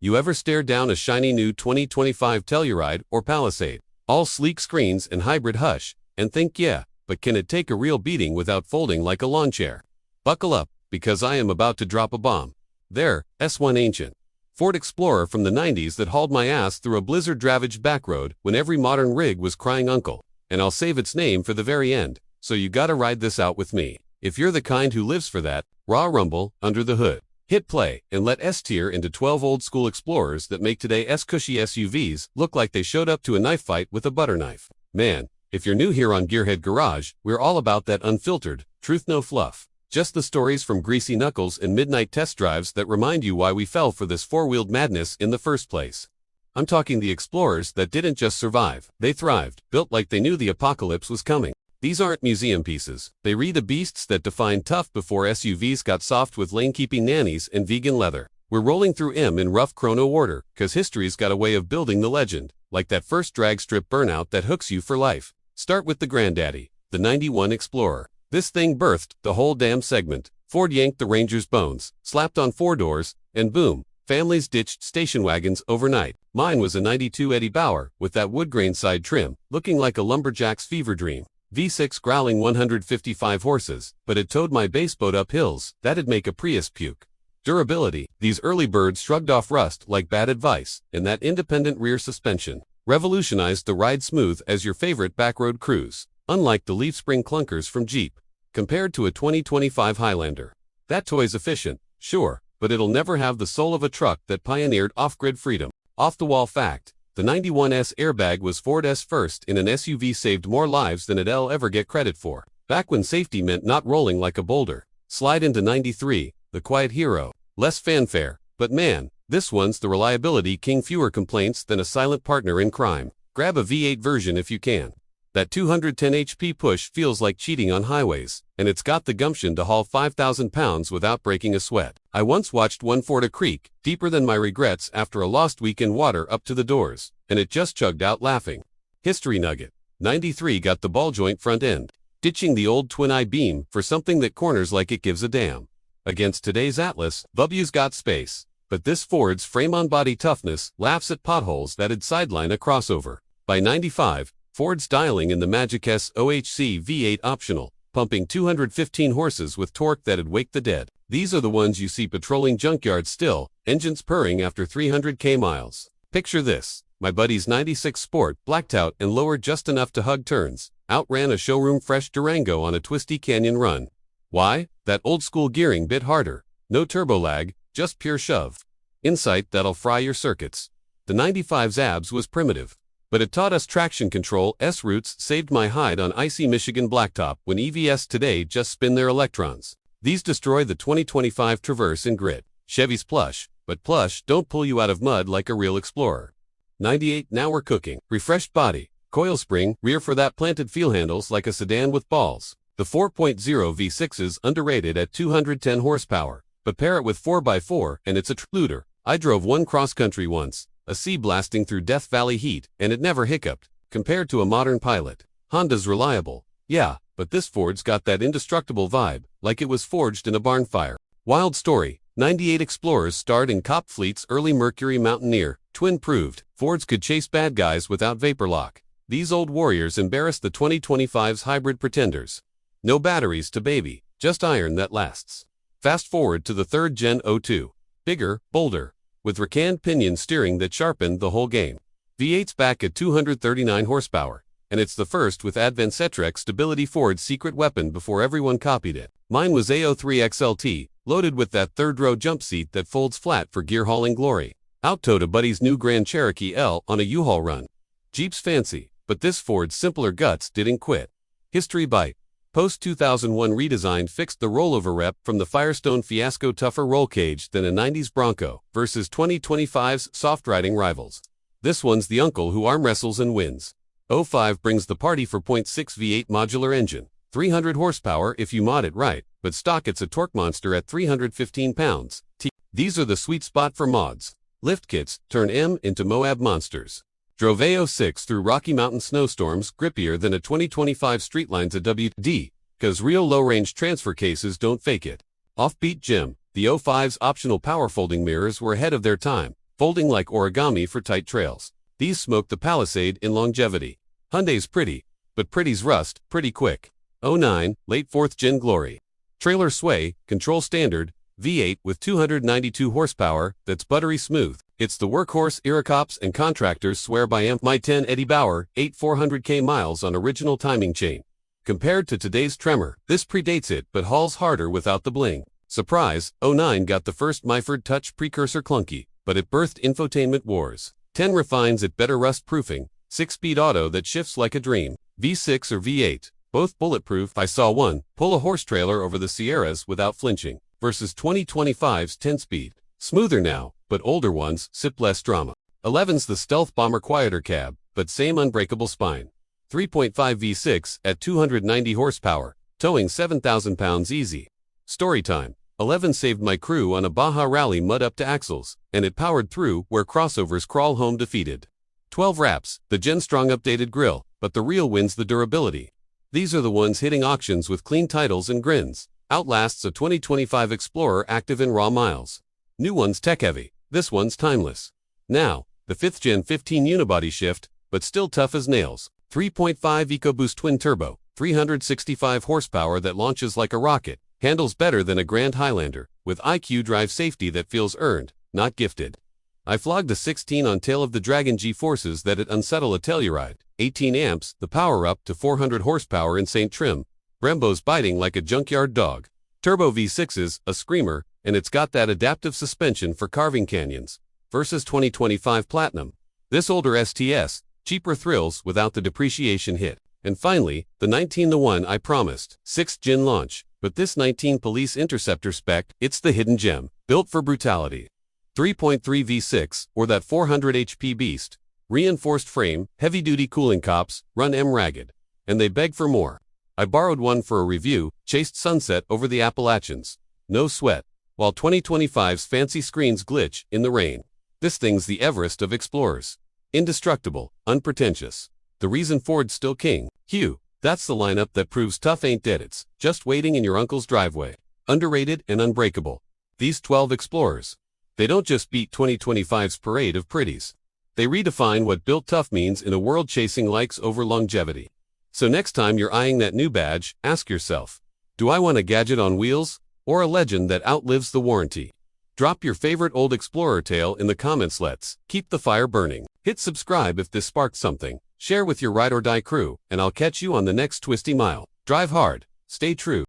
You ever stare down a shiny new 2025 Telluride or Palisade, all sleek screens and hybrid hush, and think, yeah, but can it take a real beating without folding like a lawn chair? Buckle up, because I am about to drop a bomb. There, S1 Ancient Ford Explorer from the 90s that hauled my ass through a blizzard-ravaged backroad when every modern rig was crying uncle, and I'll save its name for the very end, so you gotta ride this out with me. If you're the kind who lives for that raw rumble under the hood, hit play and let S-tier into 12 old-school Explorers that make today's cushy SUVs look like they showed up to a knife fight with a butter knife. Man, if you're new here on Gearhead Garage, we're all about that unfiltered, truth no fluff. Just the stories from greasy knuckles and midnight test drives that remind you why we fell for this four-wheeled madness in the first place. I'm talking the Explorers that didn't just survive, they thrived, built like they knew the apocalypse was coming. These aren't museum pieces, they re the beasts that defined tough before SUVs got soft with lane-keeping nannies and vegan leather. We're rolling through M in rough chrono order, cause history's got a way of building the legend, like that first drag strip burnout that hooks you for life. Start with the granddaddy, the 91 Explorer. This thing birthed the whole damn segment. Ford yanked the Ranger's bones, slapped on 4 doors, and boom, families ditched station wagons overnight. Mine was a 92 Eddie Bauer with that wood grain side trim, looking like a lumberjack's fever dream. V6 growling 155 horses, but it towed my base boat up hills. That'd make a Prius puke. Durability, these early birds shrugged off rust like bad advice, and that independent rear suspension revolutionized the ride smooth as your favorite backroad cruise. Unlike the leaf spring clunkers from Jeep, compared to a 2025 Highlander. That toy's efficient, sure, but it'll never have the soul of a truck that pioneered off-grid freedom. Off-the-wall fact, the 91S airbag was Ford's first in an SUV, saved more lives than it'll ever get credit for. Back when safety meant not rolling like a boulder. Slide into 93, the quiet hero. Less fanfare, but man, this one's the reliability king, fewer complaints than a silent partner in crime. Grab a V8 version if you can. That 210 HP push feels like cheating on highways, and it's got the gumption to haul 5,000 pounds without breaking a sweat. I once watched one ford a creek, deeper than my regrets after a lost week in water up to the doors, and it just chugged out laughing. History nugget. 93 got the ball joint front end, ditching the old twin-eye beam for something that corners like it gives a damn. Against today's Atlas, W's got space, but this Ford's frame-on-body toughness laughs at potholes that'd sideline a crossover. By 95, Ford's dialing in the Magic S OHC V8 optional, pumping 215 horses with torque that'd wake the dead. These are the ones you see patrolling junkyards still, engines purring after 300k miles. Picture this, my buddy's 96 Sport blacked out and lowered just enough to hug turns, outran a showroom fresh Durango on a twisty canyon run. Why? That old school gearing bit harder, no turbo lag, just pure shove. Insight that'll fry your circuits. The 95's abs was primitive, but it taught us traction control. S-roots saved my hide on icy Michigan blacktop when EVs today just spin their electrons. These destroy the 2025 Traverse in grit. Chevy's plush, but plush don't pull you out of mud like a real Explorer. 98, now we're cooking. Refreshed body, coil spring, rear for that planted feel, handles like a sedan with balls. The 4.0 V6 is underrated at 210 horsepower, but pair it with 4x4 and it's a looter. I drove one cross-country once, a sea blasting through Death Valley heat, and it never hiccuped. Compared to a modern Pilot, Honda's reliable. Yeah, but this Ford's got that indestructible vibe, like it was forged in a barn fire. Wild story, 98 Explorers starred in cop fleet's early Mercury Mountaineer. Twin proved, Fords could chase bad guys without vapor lock. These old warriors embarrassed the 2025's hybrid pretenders. No batteries to baby, just iron that lasts. Fast forward to the 3rd Gen 02. Bigger, bolder, with racanned pinion steering that sharpened the whole game. V8's back at 239 horsepower, and it's the first with Advancetrek stability, Ford's secret weapon before everyone copied it. Mine was A03 XLT, loaded with that third-row jump seat that folds flat for gear hauling glory. Out-towed a buddy's new Grand Cherokee L on a U-Haul run. Jeep's fancy, but this Ford's simpler guts didn't quit. History bite. Post-2001 redesign fixed the rollover rep from the Firestone fiasco, tougher roll cage than a 90s Bronco versus 2025's soft riding rivals. This one's the uncle who arm wrestles and wins. 05 brings the party for 0.6 V8 modular engine, 300 horsepower if you mod it right, but stock it's a torque monster at 315 pounds. These are the sweet spot for mods. Lift kits turn M into Moab monsters. Drove A06 through Rocky Mountain snowstorms, grippier than a 2025 Streetlines AWD, cause real low-range transfer cases don't fake it. Offbeat Jim, the 05's optional power folding mirrors were ahead of their time, folding like origami for tight trails. These smoke the Palisade in longevity. Hyundai's pretty, but pretty's rust pretty quick. 09, late 4th gen glory. Trailer sway, control standard, V8 with 292 horsepower, that's buttery smooth. It's the workhorse Iracops and contractors swear by. My 10 Eddie Bauer, 8 400k miles on original timing chain. Compared to today's Tremor, this predates it but hauls harder without the bling. Surprise, 09 got the first Myford Touch precursor clunky, but it birthed infotainment wars. 10 refines it better rust-proofing, 6-speed auto that shifts like a dream. V6 or V8, both bulletproof. I saw one pull a horse trailer over the Sierras without flinching, versus 2025's 10-speed. Smoother now, but older ones sip less drama. 11's the stealth bomber quieter cab, but same unbreakable spine. 3.5 V6 at 290 horsepower, towing 7,000 pounds easy. Story time. 11 saved my crew on a Baja rally mud up to axles, and it powered through where crossovers crawl home defeated. 12 wraps, the Gen-Strong updated grille, but the real wins the durability. These are the ones hitting auctions with clean titles and grins. Outlasts a 2025 Explorer active in raw miles. New one's tech-heavy, this one's timeless. Now, the 5th Gen 15 unibody shift, but still tough as nails. 3.5 EcoBoost twin-turbo, 365 horsepower that launches like a rocket, handles better than a Grand Highlander, with IQ drive safety that feels earned, not gifted. I flogged a 16 on tail of the Dragon G-forces that'd unsettle a Telluride. 18 amps, the power up to 400 horsepower in St. Trim. Brembo's biting like a junkyard dog. Turbo V6's a screamer, and it's got that adaptive suspension for carving canyons. Versus 2025 Platinum. This older STS, cheaper thrills without the depreciation hit. And finally, the 19, the one I promised. 6th gen launch, but this 19 Police Interceptor spec, it's the hidden gem, built for brutality. 3.3 V6, or that 400 HP beast. Reinforced frame, heavy-duty cooling cops, run ragged. And they beg for more. I borrowed one for a review, chased sunset over the Appalachians. No sweat. While 2025's fancy screens glitch in the rain. This thing's the Everest of explorers. Indestructible, unpretentious. The reason Ford's still king. Hugh, that's the lineup that proves tough ain't dead, it's just waiting in your uncle's driveway. Underrated and unbreakable. These 12 explorers. They don't just beat 2025's parade of pretties. They redefine what built tough means in a world chasing likes over longevity. So next time you're eyeing that new badge, ask yourself, do I want a gadget on wheels, or a legend that outlives the warranty? Drop your favorite old Explorer tale in the comments. Let's keep the fire burning. Hit subscribe if this sparked something. Share with your ride or die crew, and I'll catch you on the next twisty mile. Drive hard, stay true.